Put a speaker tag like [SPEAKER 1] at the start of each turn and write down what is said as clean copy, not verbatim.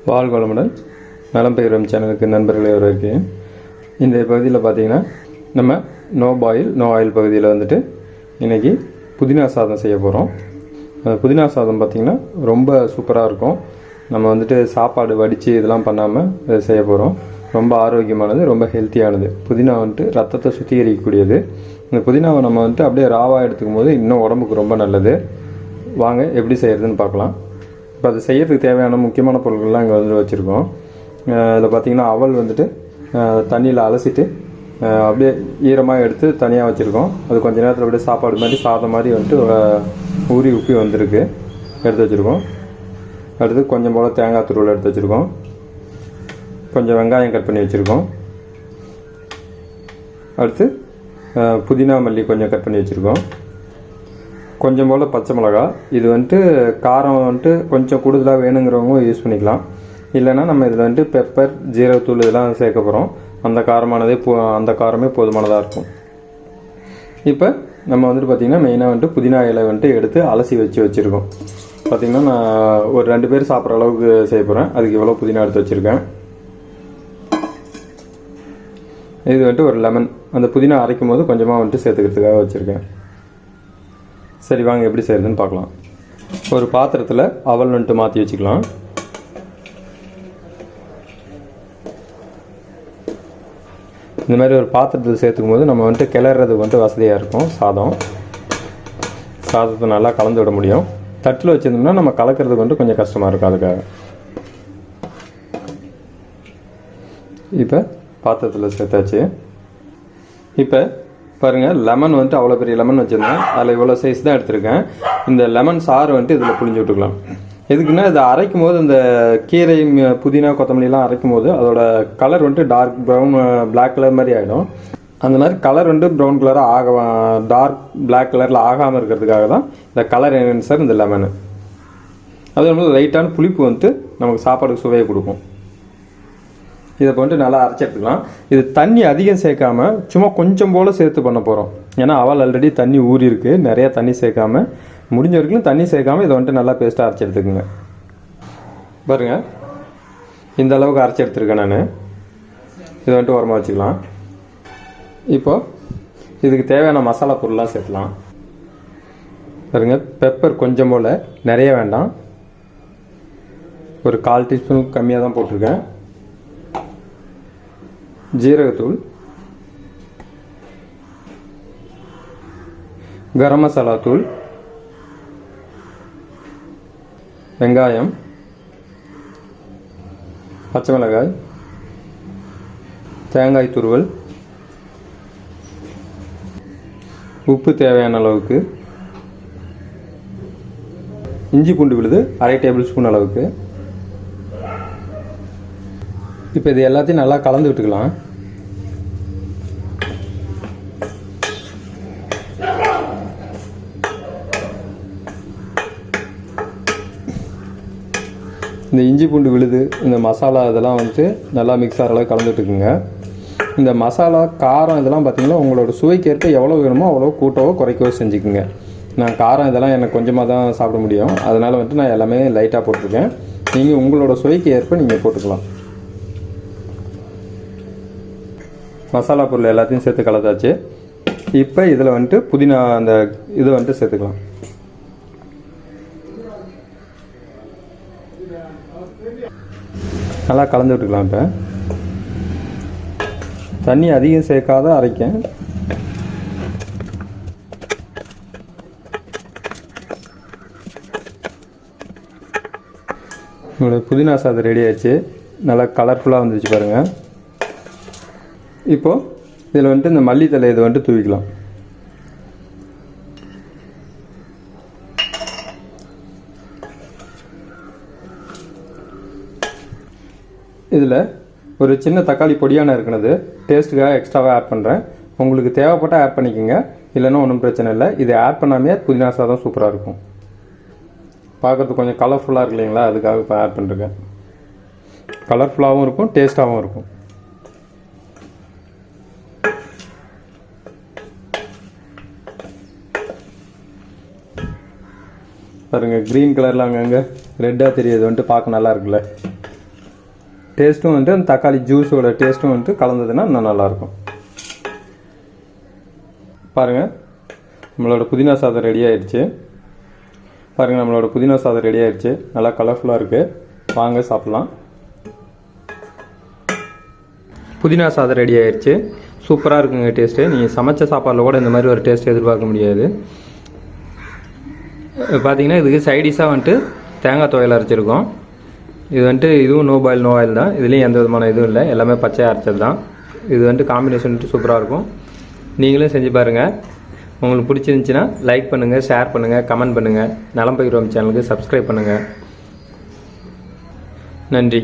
[SPEAKER 1] வாழ்க வளமுடன். நலம் பெறும் சேனலுக்கு நண்பர்களை வரவேற்கிறேன். இந்த பகுதியில் பார்த்தீங்கன்னா நம்ம நோ பாயில் நோ ஆயில் பகுதியில் வந்துட்டு இன்றைக்கி புதினா சாதம் செய்ய போகிறோம். புதினா சாதம் பார்த்திங்கன்னா ரொம்ப சூப்பராக இருக்கும். நம்ம வந்துட்டு சாப்பாடு வடித்து இதெல்லாம் பண்ணாமல் இதை செய்ய போகிறோம். ரொம்ப ஆரோக்கியமானது, ரொம்ப ஹெல்த்தியானது. புதினா வந்துட்டு ரத்தத்தை சுத்திகரிக்கக்கூடியது. இந்த புதினாவை நம்ம வந்துட்டு அப்படியே ராவாக எடுத்துக்கும் போது இன்னும் உடம்புக்கு ரொம்ப நல்லது. வாங்க எப்படி செய்கிறதுன்னு பார்க்கலாம். இப்போ அது செய்யறதுக்கு தேவையான முக்கியமான பொருட்கள்லாம் இங்கே வந்து வச்சுருக்கோம். இதில் பார்த்திங்கன்னா அவல் வந்துட்டு தண்ணியில் அலசிட்டு அப்படியே ஈரமாக எடுத்து தனியாக வச்சுருக்கோம். அது கொஞ்சம் நேரத்தில் அப்படியே சாப்பாடு மாதிரி சாதம் மாதிரி வந்துட்டு ஊறி உப்பி வந்திருக்கு, எடுத்து வச்சுருக்கோம். அடுத்து கொஞ்சம் போல் தேங்காய் துருவல் எடுத்து வச்சுருக்கோம். கொஞ்சம் வெங்காயம் கட் பண்ணி வச்சுருக்கோம். அடுத்து புதினா மல்லி கொஞ்சம் கட் பண்ணி வச்சுருக்கோம். கொஞ்சம் போல் பச்சை மிளகா. இது வந்துட்டு காரம் வந்துட்டு கொஞ்சம் கூடுதலாக வேணுங்கிறவங்க யூஸ் பண்ணிக்கலாம். இல்லைனா நம்ம இதில் வந்துட்டு பெப்பர், ஜீரகத்தூள் இதெல்லாம் சேர்க்க போகிறோம். அந்த காரமே போதுமானதாக இருக்கும். இப்போ நம்ம வந்துட்டு பார்த்திங்கன்னா மெயினாக வந்துட்டு புதினா இலை வந்துட்டு எடுத்து அலசி வச்சுருக்கோம். பார்த்திங்கன்னா நான் ஒரு 2 பேர் சாப்பிட்ற அளவுக்கு செய்ய போகிறேன். அதுக்கு இவ்வளோ புதினா எடுத்து வச்சுருக்கேன். இது வந்துட்டு ஒரு லெமன், அந்த புதினா அரைக்கும் போது கொஞ்சமாக வந்துட்டு சேர்த்துக்கிறதுக்காக வச்சுருக்கேன். சரி, வாங்க எப்படி செய்கிறதுன்னு பார்க்கலாம். ஒரு பாத்திரத்தில் அவல் வந்துட்டு மாற்றி வச்சுக்கலாம். இந்த மாதிரி ஒரு பாத்திரத்தில் சேர்த்துக்கும் போது நம்ம வந்துட்டு கிளறதுக்கு வந்துட்டு வசதியாக இருக்கும். சாதத்தை நல்லா கலந்து விட முடியும். தட்டில் வச்சுருந்தோம்னா நம்ம கலக்கிறதுக்கு வந்துட்டு கொஞ்சம் கஷ்டமாக இருக்கும். அதுக்காக இப்போ பாத்திரத்தில் சேர்த்தாச்சு. இப்போ பாருங்கள், லெமன் வந்துட்டு அவ்வளோ பெரிய லெமன் வச்சுருந்தேன். அதில் இவ்வளோ சைஸ் தான் எடுத்திருக்கேன். இந்த லெமன் சாறு வந்துட்டு இதில் புழிஞ்சு விட்டுக்கலாம். எதுக்குன்னா இதை அரைக்கும் போது இந்த கீரை, புதினா, கொத்தமல்லிலாம் அரைக்கும் போது அதோட கலர் வந்துட்டு டார்க் ப்ரௌன், பிளாக் கலர் மாதிரி ஆகிடும். அந்த மாதிரி கலர் வந்துட்டு ப்ரௌன் கலராக டார்க் பிளாக் கலரில் ஆகாமல் இருக்கிறதுக்காக தான் இந்த கலர் என்ஹான்சர் இந்த லெமனு. அதே மாதிரி லைட்டான புளிப்பு வந்துட்டு நமக்கு சாப்பாடுக்கு சுவையை கொடுக்கும். இதை வந்துட்டு நல்லா அரைச்சி எடுத்துக்கலாம். இது தண்ணி அதிகம் சேர்க்காம சும்மா கொஞ்சம் போல் சேர்த்து பண்ண போகிறோம். ஏன்னா அவள் ஆல்ரெடி தண்ணி ஊறி இருக்குது. நிறையா தண்ணி சேர்க்காம, முடிஞ்ச வரைக்கும் தண்ணி சேர்க்காம இதை வந்துட்டு நல்லா பேஸ்ட்டாக அரைச்சி எடுத்துக்கோங்க. பாருங்கள், இந்த அளவுக்கு அரைச்சி எடுத்துருக்கேன் நான். இதை வந்துட்டு உரமாக வச்சுக்கலாம். இப்போது இதுக்கு தேவையான மசாலா பொருள்லாம் சேர்த்துலாம். பாருங்கள், பெப்பர் கொஞ்சம் போல், நிறைய வேண்டாம். ஒரு 1/4 டீஸ்பூன் கம்மியாக தான் போட்டிருக்கேன். ஜீரகத்தூள், கரம் மசாலா தூள், வெங்காயம், பச்சை மிளகாய், தேங்காய் துருவல், உப்பு தேவையான அளவுக்கு, இஞ்சி பூண்டு விழுது 1/2 டேபிள் ஸ்பூன் அளவுக்கு. இப்போ இது எல்லாத்தையும் நல்லா கலந்து விட்டுக்கலாம். இந்த இஞ்சி பூண்டு விழுது, இந்த மசாலா இதெல்லாம் வந்துட்டு நல்லா மிக்ஸ் ஆகிற அளவுக்கு கலந்து விட்டுக்குங்க. இந்த மசாலா, காரம் இதெல்லாம் பார்த்திங்கன்னா உங்களோட சுவைக்கேற்ப எவ்வளோ வேணுமோ அவ்வளோ கூட்டவோ குறைக்கவோ செஞ்சுக்குங்க. நான் காரம் இதெல்லாம் எனக்கு கொஞ்சமாக தான் சாப்பிட முடியும். அதனால் வந்துட்டு நான் எல்லாமே லைட்டாக போட்டிருக்கேன். நீங்கள் உங்களோட சுவைக்கு ஏற்ப நீங்கள் போட்டுக்கலாம். மசாலா பொருள் எல்லாத்தையும் சேர்த்து கலந்தாச்சு. இப்போ இதில் வந்துட்டு புதினா அந்த இது வந்துட்டு சேர்த்துக்கலாம். நல்லா கலந்து விட்டுக்கலாம். இப்போ தண்ணி அதிகம் சேர்க்காத அரைக்கேன். உங்களோட புதினா சாதம் ரெடி ஆச்சு. நல்லா கலர்ஃபுல்லாக வந்துச்சு பாருங்கள். இப்போது இதில் வந்துட்டு இந்த மல்லித்தலை இதை வந்துட்டு தூவிக்கலாம். இதில் ஒரு சின்ன தக்காளி பொடியான இருக்கிறது டேஸ்ட்டுக்காக எக்ஸ்ட்ராவாக ஆட் பண்ணுறேன். உங்களுக்கு தேவைப்பட்டால் ஆட் பண்ணிக்கோங்க, இல்லைன்னா ஒன்றும் பிரச்சனை இல்லை. இதை ஆட் பண்ணாமே புதினா சாதம் சூப்பராக இருக்கும். பார்க்குறதுக்கு கொஞ்சம் கலர்ஃபுல்லாக இருக்கு இல்லைங்களா, அதுக்காக இப்போ ஆட் பண்ணிருக்கேன். கலர்ஃபுல்லாகவும் இருக்கும், டேஸ்ட்டாகவும் இருக்கும். பாருங்கள், க்ரீன் கலரில் அங்கங்கே ரெட்டாக தெரியுது வந்துட்டு பார்க்க நல்லா இருக்குல்ல. டேஸ்ட்டும் வந்துட்டு அந்த தக்காளி ஜூஸோட டேஸ்ட்டும் வந்துட்டு கலந்ததுன்னா இன்னும் நல்லாயிருக்கும். பாருங்கள் நம்மளோட புதினா சாதம் ரெடி ஆயிடுச்சு. பாருங்கள் நம்மளோட புதினா சாதம் ரெடி ஆயிடுச்சு. நல்லா கலர்ஃபுல்லாக இருக்குது. வாங்க சாப்பிட்லாம். புதினா சாதம் ரெடி ஆயிடுச்சு. சூப்பராக இருக்குங்க டேஸ்ட்டு. நீங்கள் சமைச்ச சாப்பாடில் கூட இந்த மாதிரி ஒரு டேஸ்ட் எதிர்பார்க்க முடியாது. பார்த்தீங்கன்னா இதுக்கு சைடிஷாக வந்துட்டு தேங்காய் துவையல் அரைச்சிருக்கோம். இது வந்துட்டு இதுவும் நோ பாயில் நோ ஆயில் தான். இதுலேயும் எந்த விதமான இதுவும் இல்லை, எல்லாமே பச்சையாக அரைச்சது தான். இது வந்துட்டு காம்பினேஷன் வந்துட்டு சூப்பராக இருக்கும். நீங்களும் செஞ்சு பாருங்கள். உங்களுக்கு பிடிச்சிருந்துச்சின்னா லைக் பண்ணுங்கள், ஷேர் பண்ணுங்கள், கமெண்ட் பண்ணுங்கள். நலம் பகிர்வோம் சேனலுக்கு சப்ஸ்கிரைப் பண்ணுங்கள். நன்றி.